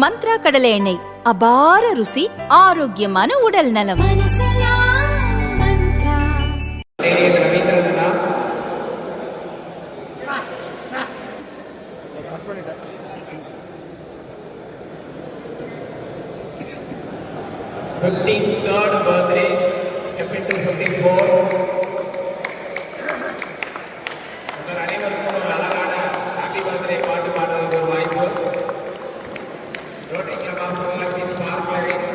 மந்த்ரா கடலை எண்ணெய், அபார ருசி, ஆரோக்கியமான உடல் நலம். Third birthday, step into 54. உங்கள் அனைவருக்கும் ஒரு அழகான ஹாப்பி பர்த்டே பாட்டு பாடுறதுக்கு ஒரு வாய்ப்பு. ரோட்டரி கிளப் ஆஃப் சிவகாசி ஸ்பார்க்லரின்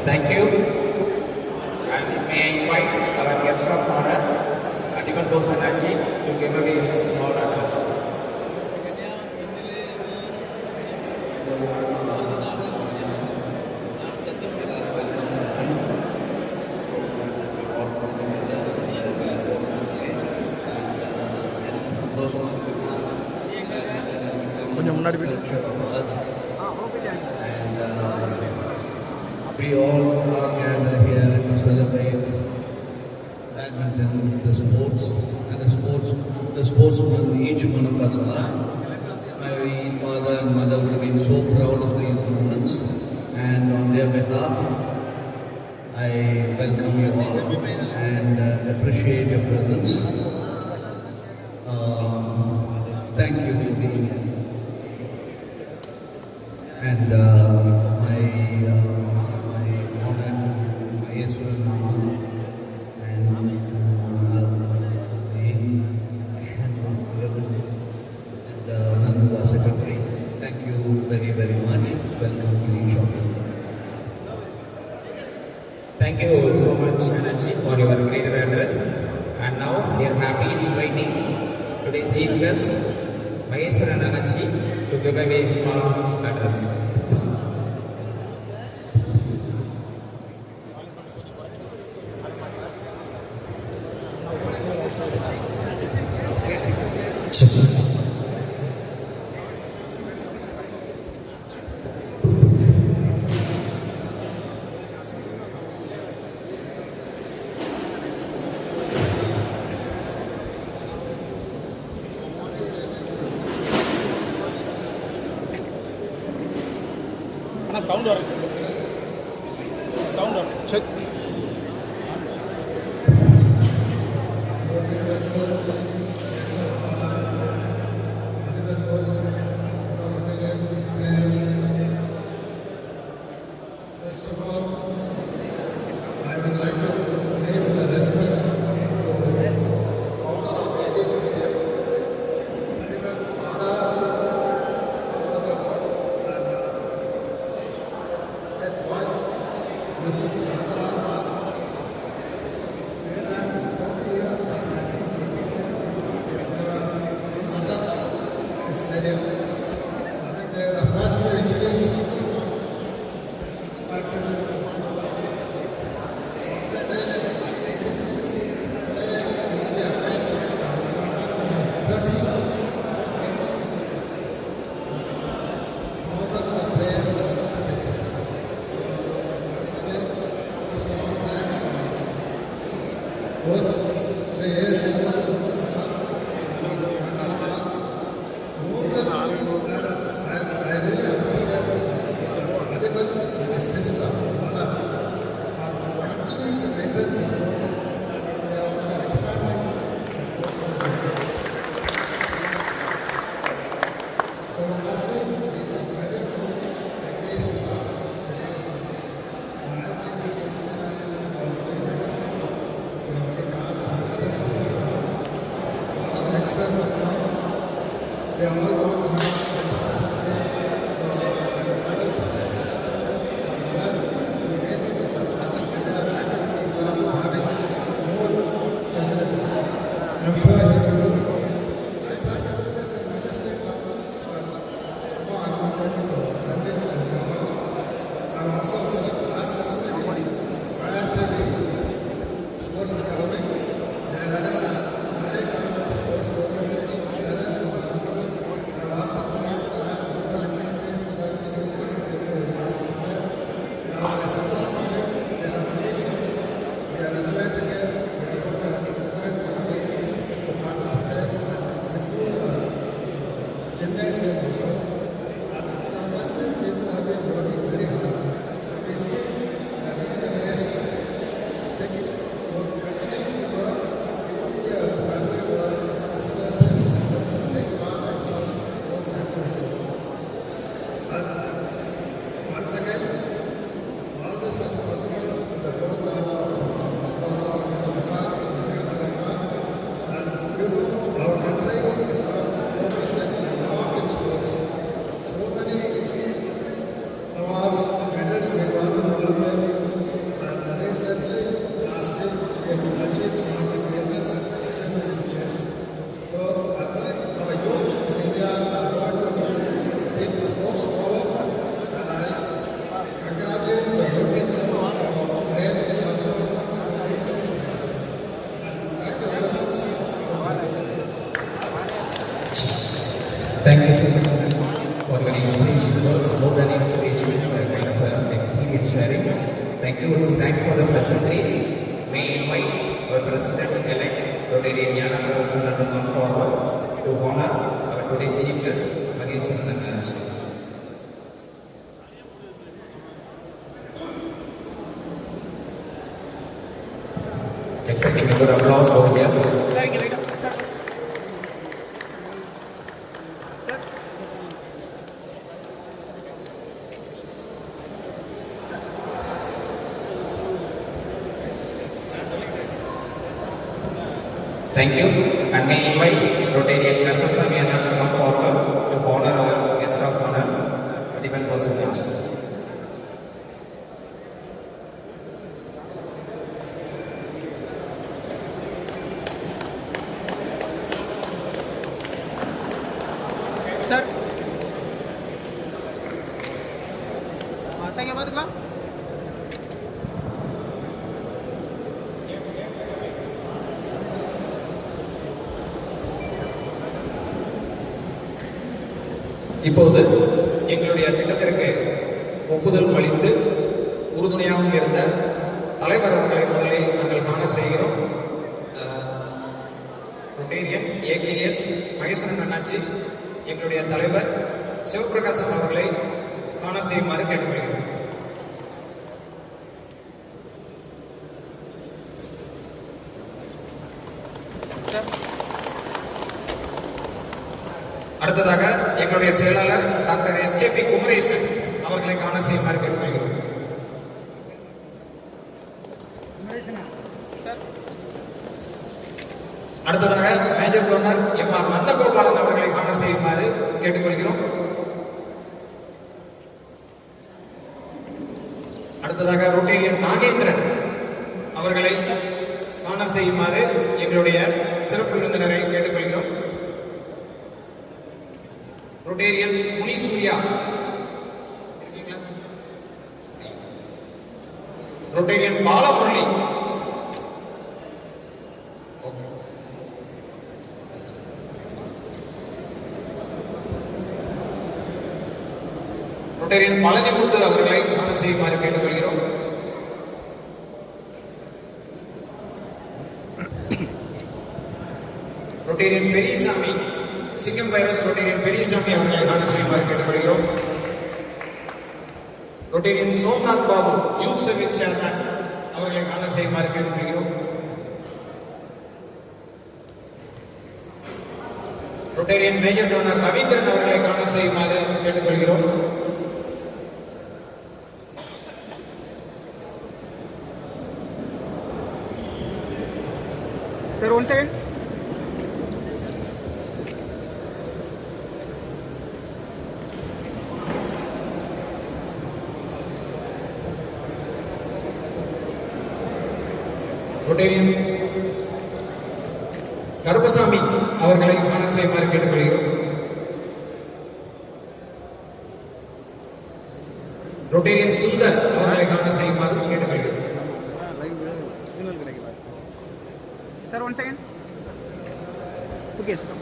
Thank you. And may I invite our guest of honor, Adiban Bosanaji, to give away his small address. We all are gathered here to celebrate badminton, the sports, and the sportsmen each one of us are. My father and mother would have been so proud of these moments, and on their behalf, I welcome you all and appreciate your presence. Thank you for being here. And my honor to Maheshwar Mama and Nandu, Secretary. Thank you very, very much. Welcome to each of you. Thank you so much, Anachi, for your great address. And now we are happy inviting today's chief guest, Maheshwaran Anachi, to give away a small address. Sound வரும் sound வரும் First of all, I would like to raise my respect to founder of AJ Stadium, Adiban's father, Summer Boss, and his wife, Mrs. Natala. They ran 20 years from 1986 started the stadium. I think they were the first to introduce youngsters are now, they all want to have better facilities. So I urge our mother to make it a much better activity club having more facilities. I'm sure he will do it. I try to do this in majestic clubs, but somehow I'm not able to convince the members. I'm also last Saturday where the sports academy, they are running a very good sports presentation. There is some I've asked the coach to run more activities so that students will participate. In our SSR college, they are very good. We are renovating it. We are going to renovate the ladies to participate and do the gymnasium also. I think some of us people have been working very hard. So we see the new generation taking continuing to work in media, family work, businesses, and going to take part in such sports activities. But once again, all this was possible with the forethoughts of sponsor Hospital, and you know our country is now progressing a lot in sports. So many awards, medals we won in the Olympic, and recently, last week, we have achieved one of the greatest achievements in chess. So I think our youth in India are going to take sports forward, and I congratulate the Rotary Club for arranging such tournaments to encourage me. And thank you very much for this opportunity. Thank you so much for your inspiration words, more than inspiration, it's a kind of experience sharing. Thank you. It's time for the pleasantries. May I invite our President-elect, Rotarian Yana Prasad, to come forward to honor our today's chief guest, Maheshwaran Nanachi. Expecting a good applause over here. Sir இங்கே லைட்டா sir sir Thank you. And may I invite Rotarian Karpasamy Anna to come forward to honor our guest of honor, Adiban Bosovich. Sir sir இங்கே பார்த்துக்கலாம் இப்போது எங்களுடைய திட்டத்திற்கு ஒப்புதல் அளித்து உறுதுணையாகவும் இருந்த தலைவர் அவர்களை முதலில் நாங்கள் காண செய்கிறோம். ரொட்டேரியன் ஏகேஎஸ் மகேஸ்வரன் அண்ணாச்சி எங்களுடைய தலைவர் சிவபிரகாசம் அவர்களை காண செய்யுமாறு கேட்டுக்கொள்கிறோம். சார் அடுத்ததாக எங்களுடைய செயலாளர் டாக்டர் எஸ்கேபி குமரேசன் அவர்களை காண செய்யுமாறு கேட்டுக்கொள்கிறோம். சார் அடுத்ததாக மேஜர் டோனர் எம்.ஆர். நந்தகோபாலன் அவர்களை காண செய்யுமாறு கேட்டுக்கொள்கிறோம். அடுத்ததாக ரொட்டேரியன் நாகேந்திரன் அவர்களை காண செய்யுமாறு எங்களுடைய சிறப்பு விருந்தினரை கேட்டுக்கொள்கிறோம். ரொட்டேரியன் முனிசூர்யா இருக்கீங்களா? Rotarian Balamurali okay. Rotarian Palanimuthu அவர்களை காண செய்யுமாறு கேட்டுக்கொள்கிறோம். ரொட்டேரியன் பெரியசாமி சிங்கம் வைரஸ் ரொட்டேரியன் பெரியசாமி அவர்களை காண செய்யுமாறு கேட்டுக்கொள்கிறோம். Rotarian Somnath Babu youth service chairman அவர்களை காண செய்யுமாறு கேட்டுக்கொள்கிறோம். ரொட்டேரியன் மேஜர் டோனர் ரவீந்திரன் அவர்களை காண செய்யுமாறு கேட்டுக்கொள்கிறோம். Sir one second Rotarian Karuppasamy அவர்களை ஆனர் செய்யுமாறு கேட்டுக்கொள்கிறோம். ரொட்டேரியன் சுந்தர் அவர்களை ஆனர் செய்யுமாறு கேட்டுக்கொள்கிறோம். சிக்னல் கிடைக்கல sir. 1 second. Okay sir.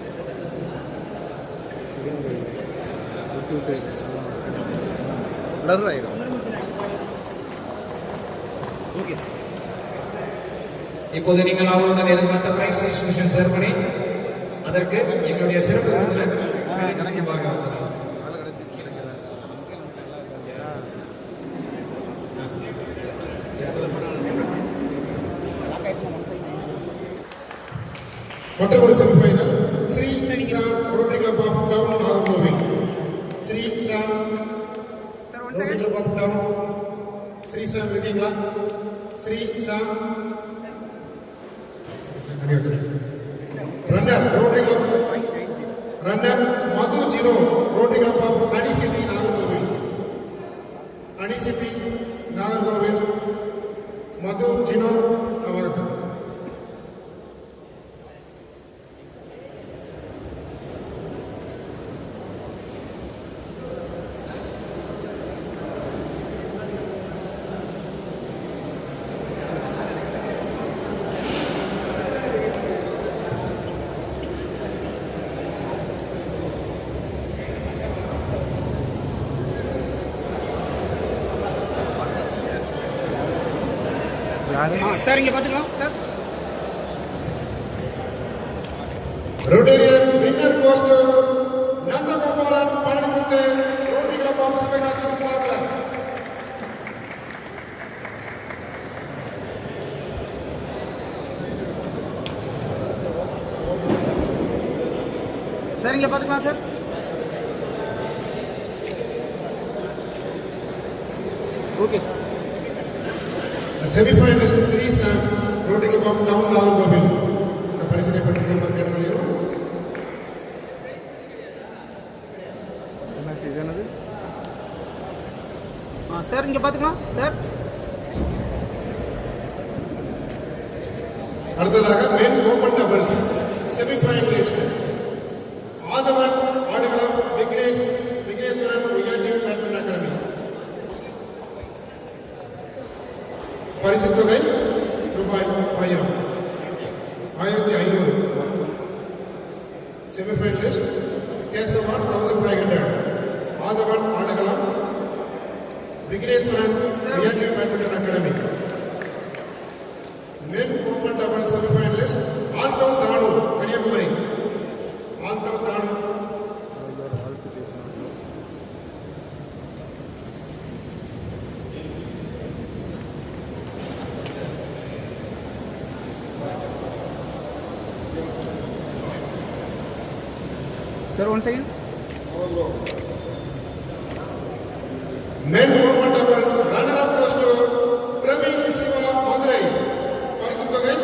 Okay sir. இப்போது நீங்கள் அவர்களுடன் எதிர்பார்த்த பிரைஸ் டிஸ்ட்ரிபியூஷன் செரமனி, அதற்கு எங்களுடைய சிறப்பு விருந்தினர் கணக்கியமாக வந்தார். மற்றொரு semifinal Shri Sam rotary club of town Nagercoil. Shri Sam sir 1 rotary second. Club of town. Shri Sam இருக்கீங்களா? Shri Sam runner rotary club. Runner Madhu Jino rotary club of honey city Nagercoil. Honey city Nagercoil. Madhu Jino ஆமாங்க சார். சார் இங்கே பார்த்துக்கலாம் sir. Rotarian winner goes to Nandagopalan Panimuthu, Rotary Club of Sivagasi Smart Club. Sir இங்கே பார்த்துக்கலாம் sir. Okay sir. The semi-finalist Sri Sam, Rotary Club of Town Nagarkovil. The பரிசினை பெற்றுக்கொள்ளுமாறு கேட்டுக்கொள்கிறோம். Sir இங்கே பார்த்துக்கலாம் sir. அடுத்ததாக மென் open doubles semifinalist ஆதவன் ஆடுகளம் விக்னேஸ்வரன் உயர்நிலை badminton academy. பரிசு தொகை ரூபாய் 1000 1500. செமிஃபைனலிஸ்ட் கேசவன் 1500. ஆதவன் ஆடுகளம் விக்னேஸ்வரன் உயர்நிலை badminton academy. Men open double semi-finalist Alto Thanu, Kanyakumari. Alto Thanu. Sir 1 second. Men open doubles runner-up goes to Praveen Siva Madurai. பரிசு தொகை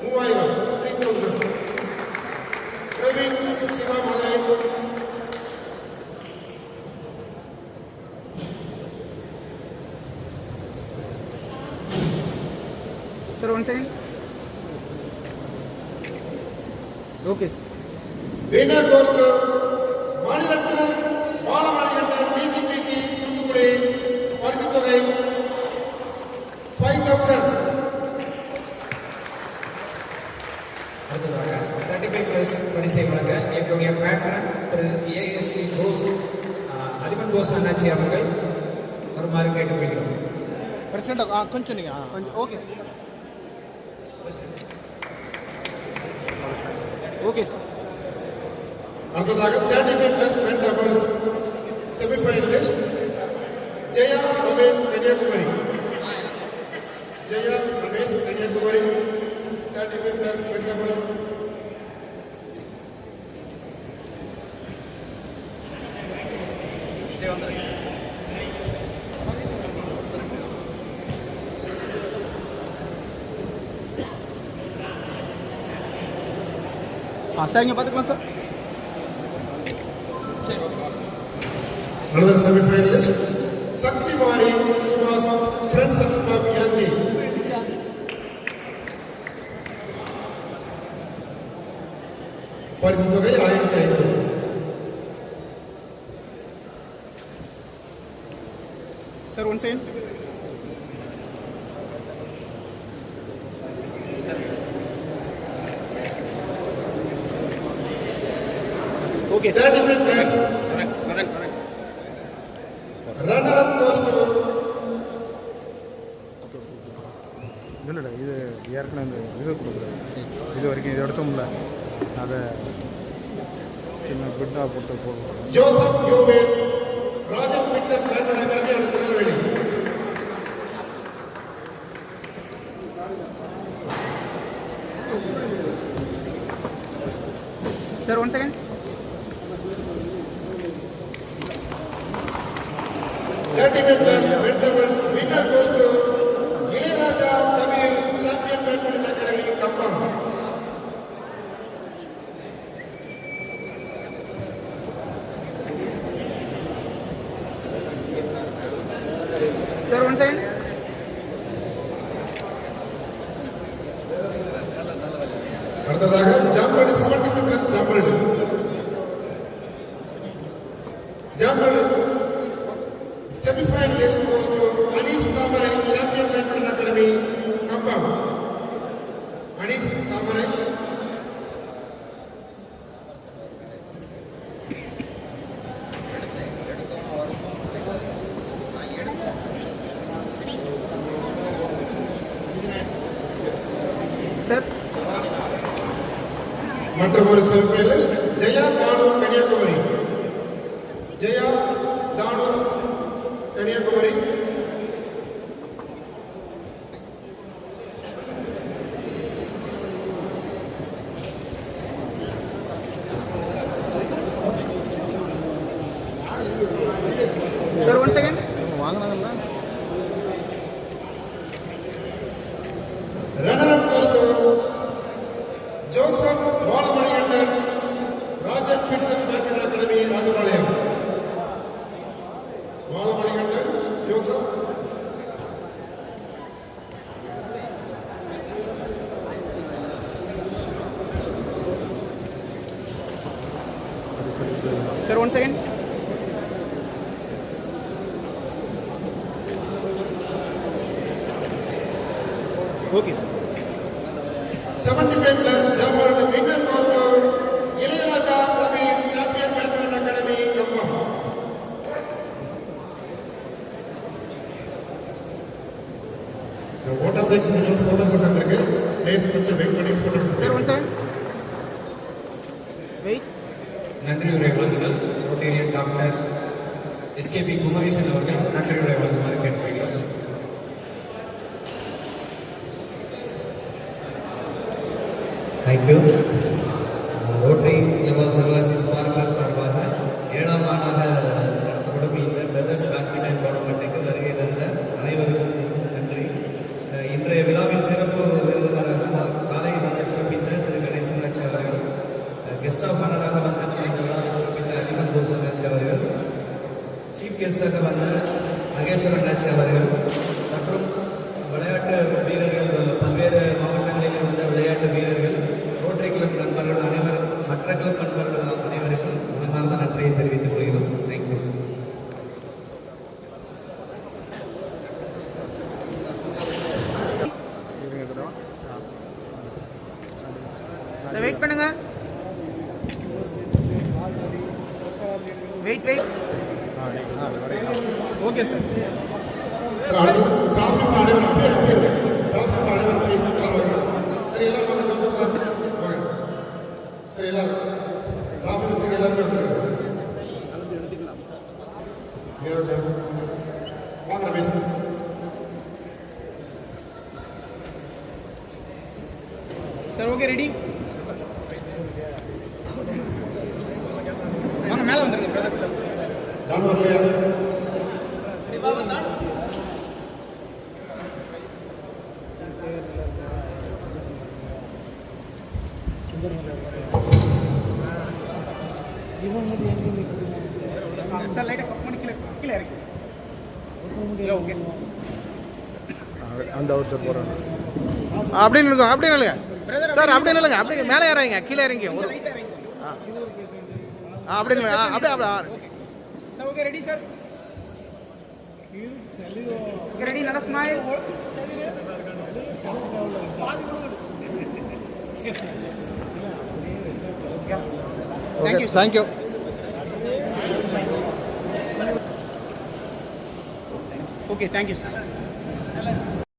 3000 3000. Praveen Siva Madurai. Sir 1 second. Okay sir. Winner goes to Manirathanam Balamanikandan DCPC Thoothukudi. பரிசு தொகை 5000. அடுத்ததாக 35+ பரிசை வழங்க எங்களுடைய patron Thiru ASC Bose Athiban Bose அண்ணாச்சி அவர்கள் வருமாறு கேட்டுக்கொள்கிறோம். பிரசிடண்ட் கொஞ்சம் நீங்கள் கொஞ்சம் ஓகே சார். Okay sir. அடுத்ததாக 35+ men doubles semi-finalist Jaya Ramesh Kanyakumari. Jaya Ramesh Kanyakumari 35+ men doubles. Sir இங்கே பார்த்துக்கலாம் sir. Another semi-finalist Sakti Mari Sivas Friends Settle Club Yanji. பரிசு தொகை 1500. Sir one second. Okay sir. Certificate plus runner up goes to இல்லைடா, இது ஏற்கனவே இந்த இது கொடுக்குறது இது வரைக்கும் இது எடுத்தோம்ல, அதை சின்ன பிட்டாக போட்டு போடுவோம். Joseph Yovel, Rajan Fitness Management Academy at Tirunelveli. Sir one second. Certificate plus vegetables winner goes to Ilayaraja Kabir, Champion Badminton Academy, Kampam. Sir one second. அடுத்ததாக ஜாம்பல்டு 75 பிளஸ் ஜாம்பல்டு semifinalist goes to Anees Thamarai, champion badminton academy, Kambam. Anees Thamarai. Sir மற்றும் ஒரு semifinalist Jaya Thanu, Kanyakumari. Jaya Thanu, Kanyakumari. Sir one second. வாங்கினாங்கல்ல, Runner up goes to Joseph Balamanikandan, Rajan Fitness Badminton Academy, Rajapalayam. Balamanikandan, Joseph. Sir one second. Okay sir. 75 plus Jambal, winner goes to Ilayaraja Kabir, Champion Badminton Academy, Kambam. The water takes more photos as under place கொஞ்சம் wait பண்ணி photo sir one எடுத்து. Second. Wait. நன்றியுரை வழங்குதல் Rotarian doctor SKB Kumaresan அவர்கள் நன்றியுரை வழங்குமாறு கேட்டுக்கொள்கிறோம். Thank you. Rotary இலவச Sivakasi sparkler சார்பாக 7ஆம் ஆண்டாக நடத்தப்படும் இந்த ஃபெதர்ஸ் பேட்மிண்டன் டோர்னமெண்ட்டுக்கு வருகை தந்த அனைவருக்கும் நன்றி. இன்றைய விழாவின் சிறப்பு விருந்தினராக காலை வந்து சிறப்பித்த திரு கணேசன் லட்சி அவர்கள், கெஸ்ட் ஆஃப் ஆனராக வந்து நம்ம இந்த விழாவை சிறப்பித்த அதிபன் போசன் லட்சி அவர்கள், சீஃப் கெஸ்டாக வந்த மகேஸ்வரன் லட்சி அவர்கள் மற்றும் விளையாட்டு வீரர்கள், பல்வேறு மாவட்டங்களில் இருந்த விளையாட்டு வீரர்கள், ரோட்டரி கிளப் நண்பர்கள் அனைவரும், மற்ற கிளப் நண்பர்கள் அனைவருக்கும் மனமார்ந்த நன்றியை தெரிவித்துக் கொள்கிறோம். தேங்க்யூ. சார் வெயிட் பண்ணுங்க. Wait wait. Okay sir. Sir அடுத்து டிராஃபிக் அனைவரும் அப்படியே டிராஃபிக் அனைவரும் ப்ளீஸ் வாங்க. சரி எல்லாரும் வாங்க. ஜோசப் சார் வாங்க. சரி எல்லாரும் டிராஃபிக் வச்சுக்க எல்லாருமே வந்துருங்க. வாங்க ரமேஷ். Sir okay ready. வாங்க மேலே வந்துருங்க பிரதர். தானு வரலையா? சார் லைட்டாக கப் பண்ணி கீழே கீழே இறக்கி. Okay sir. அந்த ஒருத்தர் போகிறாங்க. அப்படின்னு இல்லைங்க, அப்படின்னு இல்லைங்க சார், அப்படின்னு இல்லைங்க, அப்படியே மேலே இறங்க, கீழே இறங்கி ஒரு அப்படிங்களா அப்படியே அப்படியே Sir, okay, ready, sir? Okay, ready, let us smile. Thank you, sir. Thank you. Okay, thank you, sir.